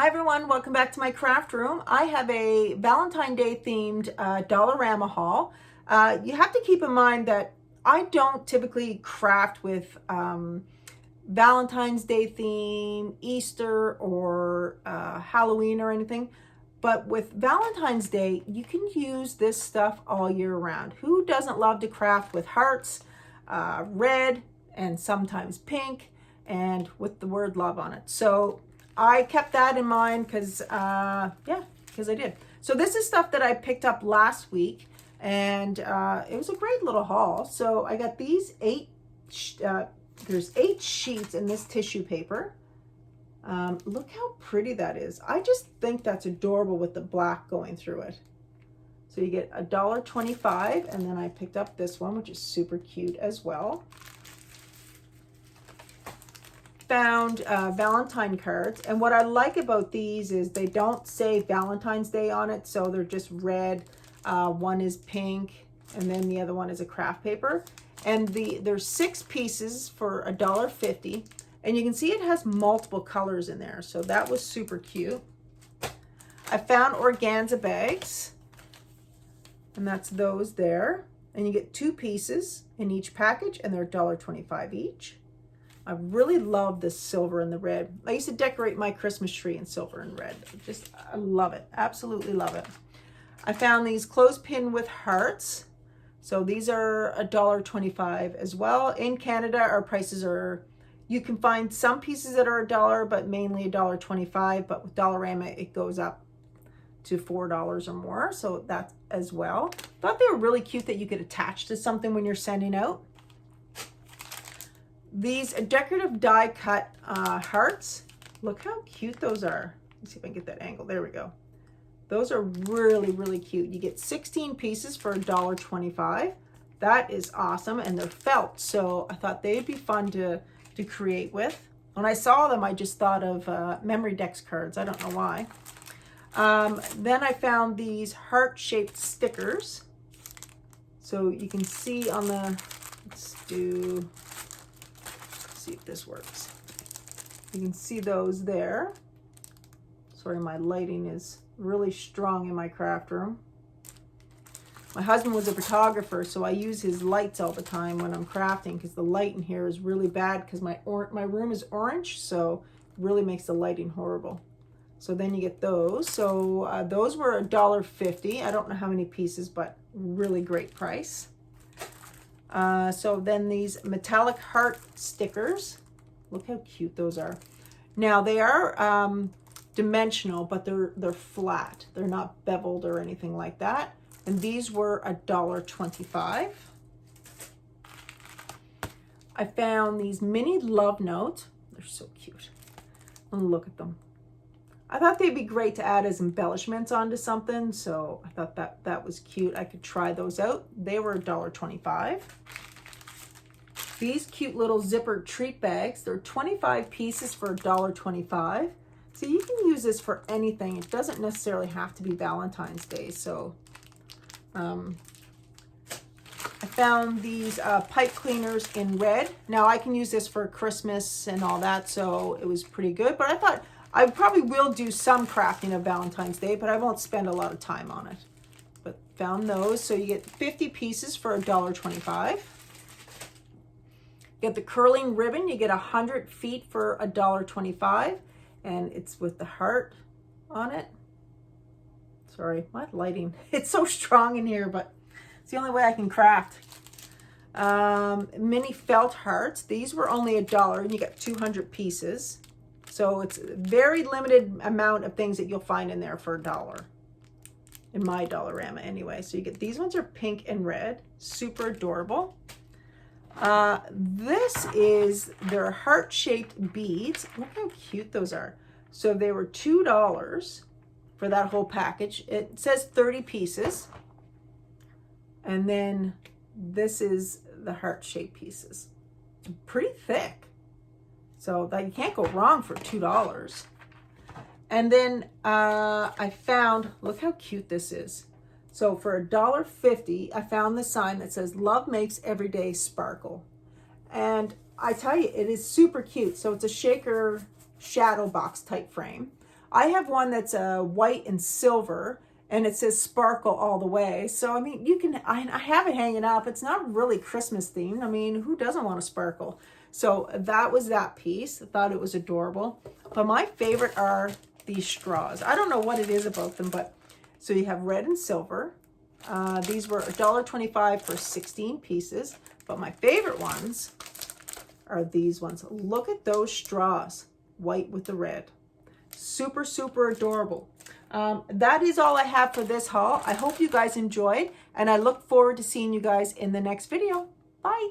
Hi everyone, welcome back to my craft room. I have a Valentine's Day themed Dollarama haul. You have to keep in mind that I don't typically craft with Valentine's Day theme, Easter, or Halloween or anything. But with Valentine's Day, you can use this stuff all year round. Who doesn't love to craft with hearts, red, and sometimes pink, and with the word love on it? So I kept that in mind because I did. So this is stuff that I picked up last week, and it was a great little haul. So I got these there's 8 sheets in this tissue paper. Look how pretty that is. I just think that's adorable with the black going through it. So you get $1.25, and then I picked up this one, which is super cute as well. Found Valentine cards, and what I like about these is they don't say Valentine's Day on it, so they're just red. One is pink, and then the other one is a craft paper. And there's 6 pieces for $1.50, and you can see it has multiple colors in there, so that was super cute. I found Organza Bags, and that's those there, and you get 2 pieces in each package, and they're $1.25 each. I really love this silver and the red. I used to decorate my Christmas tree in silver and red. I love it. Absolutely love it. I found these clothespin with hearts. So these are $1.25 as well. In Canada, our prices are, you can find some pieces that are $1, but mainly $1.25. But with Dollarama, it goes up to $4 or more. So that as well. Thought they were really cute that you could attach to something when you're sending out. These decorative die cut hearts. Look how cute those are. Let's see if I can get that angle. There we go. Those are really, really cute. You get 16 pieces for $1.25. That is awesome, and they're felt, so I thought they'd be fun to create with. When I saw them, I just thought of memory decks cards. I don't know why. Then I found these heart-shaped stickers. So you can see on the, let's see if this works. You can see those there. Sorry, my lighting is really strong in my craft room. My husband was a photographer, so I use his lights all the time when I'm crafting because the light in here is really bad because my room is orange, so it really makes the lighting horrible. So then you get those. So those were $1.50. I don't know how many pieces, but really great price. So then these metallic heart stickers, look how cute those are. Now they are dimensional, but they're flat. They're not beveled or anything like that. And these were $1.25. I found these mini love notes. They're so cute. Look at them. I thought they'd be great to add as embellishments onto something, so I thought that was cute. I could try those out. They were $1.25. These cute little zipper treat bags, they're 25 pieces for $1.25. So you can use this for anything. It doesn't necessarily have to be Valentine's Day. So I found these pipe cleaners in red. Now I can use this for Christmas and all that, so it was pretty good. But I thought I probably will do some crafting of Valentine's Day, but I won't spend a lot of time on it. But found those. So you get 50 pieces for $1.25. You get the curling ribbon. You get 100 feet for $1.25. And it's with the heart on it. Sorry, my lighting. It's so strong in here, but it's the only way I can craft. Mini felt hearts. These were only $1, and you got 200 pieces. So it's a very limited amount of things that you'll find in there for $1. In my Dollarama anyway. So you get, these ones are pink and red. Super adorable. This is their heart-shaped beads. Look how cute those are. So they were $2 for that whole package. It says 30 pieces. And then this is the heart-shaped pieces. Pretty thick. So that you can't go wrong for $2. And then I found, look how cute this is. So for $1.50, I found the sign that says, "Love makes every day sparkle." And I tell you, it is super cute. So it's a shaker shadow box type frame. I have one that's white and silver, and it says sparkle all the way. So, I mean, you can, I have it hanging up. It's not really Christmas themed. I mean, who doesn't want to sparkle? So that was that piece. I thought it was adorable. But my favorite are these straws. I don't know what it is about them, but so you have red and silver. These were $1.25 for 16 pieces. But my favorite ones are these ones. Look at those straws, white with the red. Super, super adorable. That is all I have for this haul. I hope you guys enjoyed, and I look forward to seeing you guys in the next video. Bye.